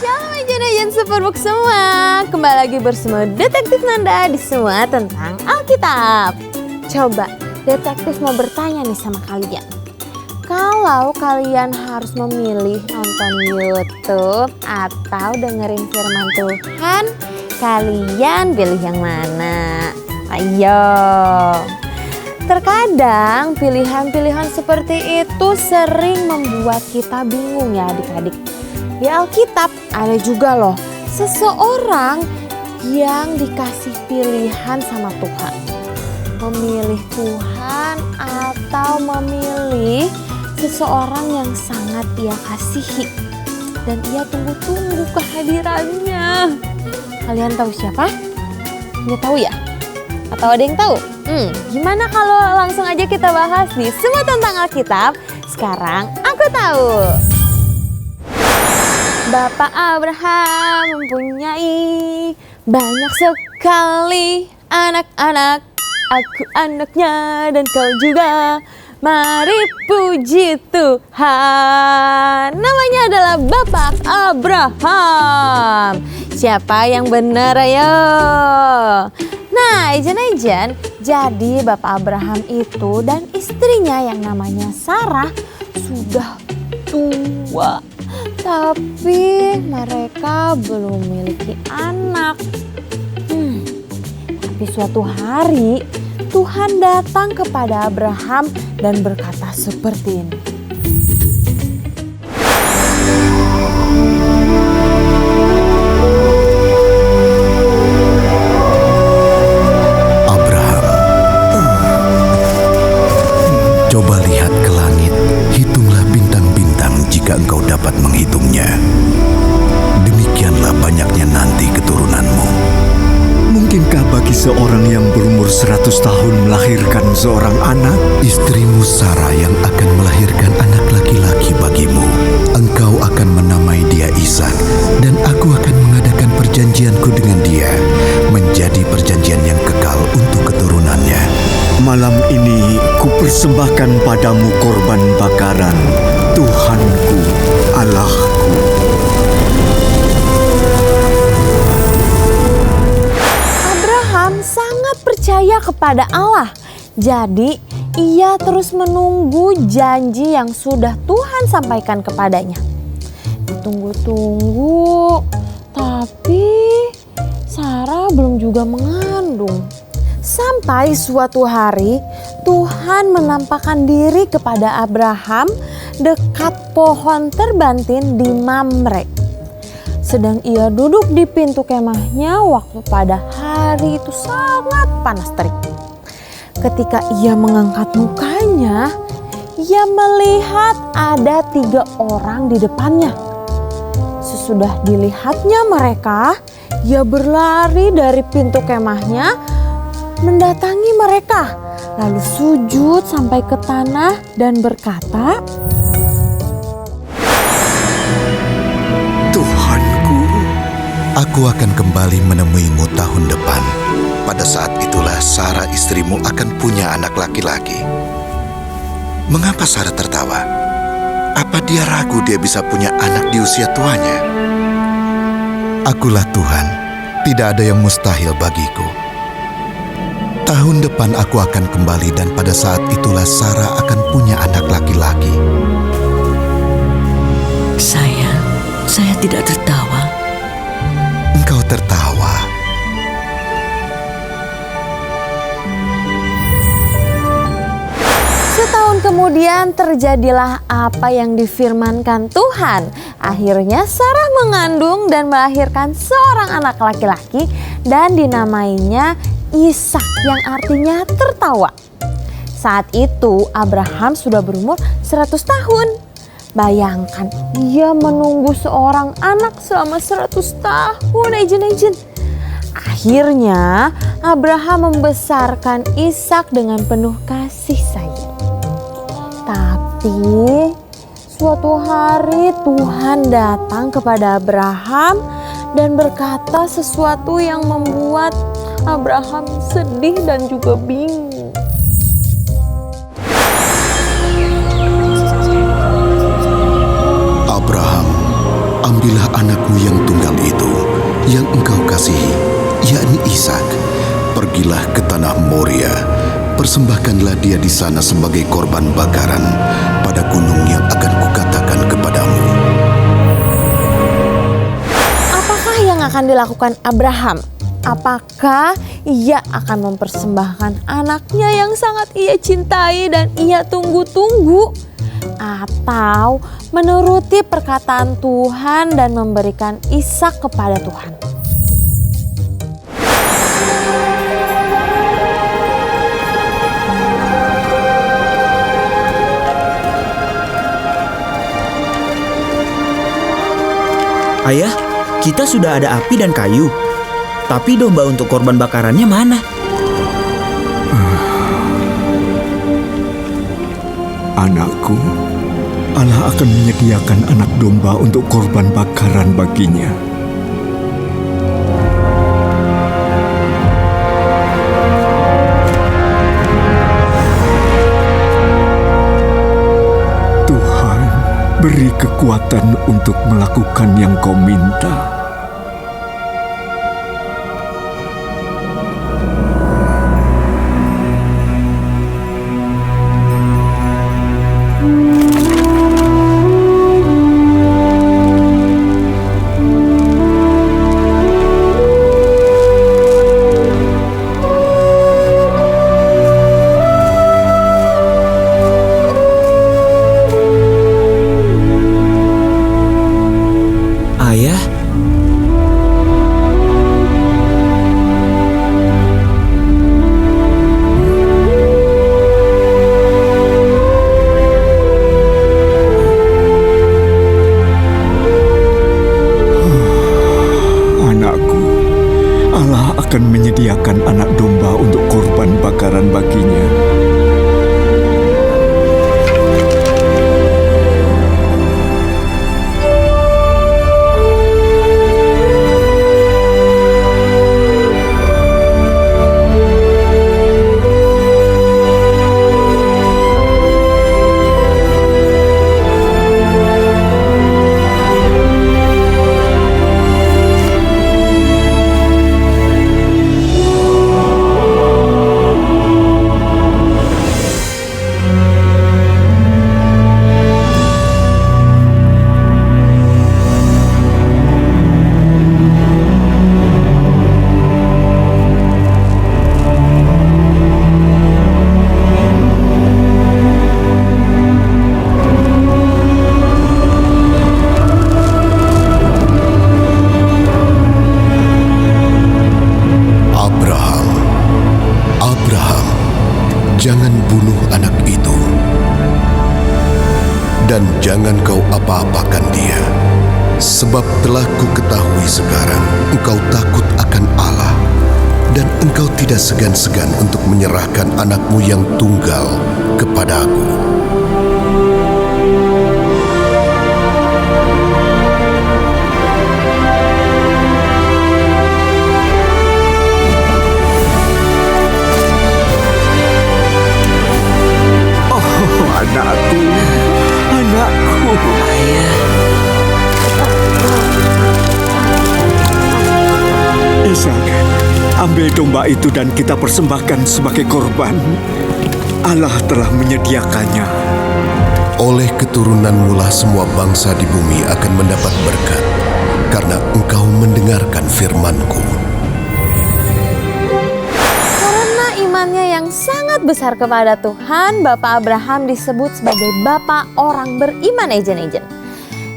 Shalom aja Superbook semua. Kembali lagi bersama Detektif Nanda di Semua Tentang Alkitab. Coba detektif mau bertanya nih sama kalian. Kalau kalian harus memilih nonton YouTube atau dengerin firman Tuhan, kalian pilih yang mana? Ayo. Terkadang pilihan-pilihan seperti itu sering membuat kita bingung ya adik-adik. Di Alkitab ada juga loh seseorang yang dikasih pilihan sama Tuhan. Memilih Tuhan atau memilih seseorang yang sangat ia kasihi. Dan ia tunggu-tunggu kehadirannya. Kalian tahu siapa? Nggak tahu ya? Atau ada yang tahu? Gimana kalau langsung aja kita bahas di Semua Tentang Alkitab. Sekarang aku tahu. Bapak Abraham mempunyai banyak sekali anak-anak. Aku anaknya dan kau juga. Mari puji Tuhan. Namanya adalah Bapak Abraham. Siapa yang benar ayo? Nah, Ejen, jadi Bapak Abraham itu dan istrinya yang namanya Sarah sudah tua. Tapi mereka belum memiliki anak. Tapi suatu hari Tuhan datang kepada Abraham dan berkata seperti ini. Abraham, coba lihat ke langit, hitunglah bintang-bintang jika engkau dapat menghitungnya. Demikianlah banyaknya nanti keturunanmu. Mungkinkah bagi seorang yang berumur 100 tahun melahirkan seorang anak? Istrimu Sarah yang akan melahirkan anak laki-laki bagimu. Engkau akan menamai dia Ishak, dan aku akan mengadakan perjanjianku dengan dia, menjadi perjanjian yang kekal untuk keturunannya. Malam ini kupersembahkan padamu korban bakaran, Tuhanku, Allahku. Sangat percaya kepada Allah. Jadi ia terus menunggu janji yang sudah Tuhan sampaikan kepadanya. Ditunggu-tunggu, tapi Sarah belum juga mengandung. Sampai suatu hari Tuhan menampakkan diri kepada Abraham dekat pohon terbantin di Mamre. Sedang ia duduk di pintu kemahnya waktu pada hari itu sangat panas terik. Ketika ia mengangkat mukanya, ia melihat ada 3 orang di depannya. Sesudah dilihatnya mereka, ia berlari dari pintu kemahnya mendatangi mereka. Lalu sujud sampai ke tanah dan berkata, Aku akan kembali menemuimu tahun depan. Pada saat itulah Sarah istrimu akan punya anak laki-laki. Mengapa Sarah tertawa? Apa dia ragu dia bisa punya anak di usia tuanya? Akulah Tuhan, tidak ada yang mustahil bagiku. Tahun depan aku akan kembali dan pada saat itulah Sarah akan punya anak laki-laki. Saya tidak tertawa. Engkau tertawa. Setahun kemudian terjadilah apa yang difirmankan Tuhan. Akhirnya Sarah mengandung dan melahirkan seorang anak laki-laki dan dinamainya Ishak yang artinya tertawa. Saat itu Abraham sudah berumur 100 tahun. Bayangkan, ia menunggu seorang anak selama 100 tahun, Ejen. Akhirnya, Abraham membesarkan Ishak dengan penuh kasih sayang. Tapi, suatu hari Tuhan datang kepada Abraham dan berkata sesuatu yang membuat Abraham sedih dan juga bingung. ambillah anakmu yang tunggal itu, yang engkau kasihi, yakni Ishak. Pergilah ke tanah Moria, persembahkanlah dia di sana sebagai korban bakaran pada gunung yang akan kukatakan kepadamu. Apakah yang akan dilakukan Abraham? Apakah ia akan mempersembahkan anaknya yang sangat ia cintai dan ia tunggu-tunggu? Atau menuruti perkataan Tuhan dan memberikan Ishak kepada Tuhan? Ayah, kita sudah ada api dan kayu. Tapi domba untuk korban bakarannya mana? Anakku, Allah akan menyediakan anak domba untuk korban bakaran baginya. Tuhan, beri kekuatan untuk melakukan yang Kau minta. Akan menyediakan anak domba untuk korban bakaran baginya. Jangan bunuh anak itu, dan jangan kau apa-apakan dia, sebab telah kuketahui sekarang engkau takut akan Allah, dan engkau tidak segan-segan untuk menyerahkan anakmu yang tunggal kepadaku. Anakku. Ayah. Ishak, ambil domba itu dan kita persembahkan sebagai korban. Allah telah menyediakannya. Oleh keturunanmu lah semua bangsa di bumi akan mendapat berkat, karena engkau mendengarkan firman-Ku. Imannya yang sangat besar kepada Tuhan, Bapak Abraham disebut sebagai Bapak orang beriman ejen-ejen.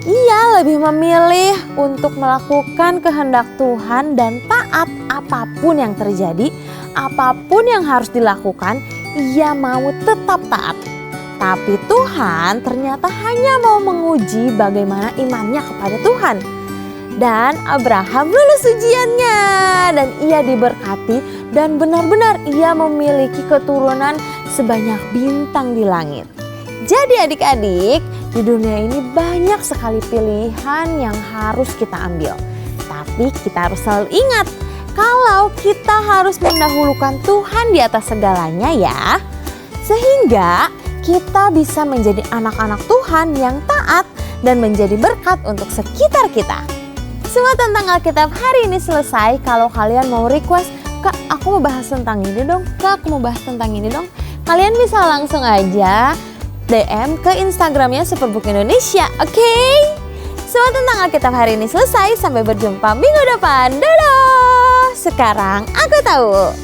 Ia lebih memilih untuk melakukan kehendak Tuhan dan taat apapun yang terjadi, apapun yang harus dilakukan, ia mau tetap taat. Tapi Tuhan ternyata hanya mau menguji bagaimana imannya kepada Tuhan. Dan Abraham lulus ujiannya dan ia diberkati dan benar-benar ia memiliki keturunan sebanyak bintang di langit. Jadi adik-adik, di dunia ini banyak sekali pilihan yang harus kita ambil. Tapi kita harus selalu ingat kalau kita harus mendahulukan Tuhan di atas segalanya ya. Sehingga kita bisa menjadi anak-anak Tuhan yang taat dan menjadi berkat untuk sekitar kita. Semua tentang Alkitab hari ini selesai. Kalau kalian mau request, Kak aku mau bahas tentang ini dong, Kak aku mau bahas tentang ini dong, kalian bisa langsung aja DM ke Instagramnya Superbook Indonesia, oke? Semua tentang Alkitab hari ini selesai. Sampai berjumpa minggu depan. Dadah! Sekarang aku tahu.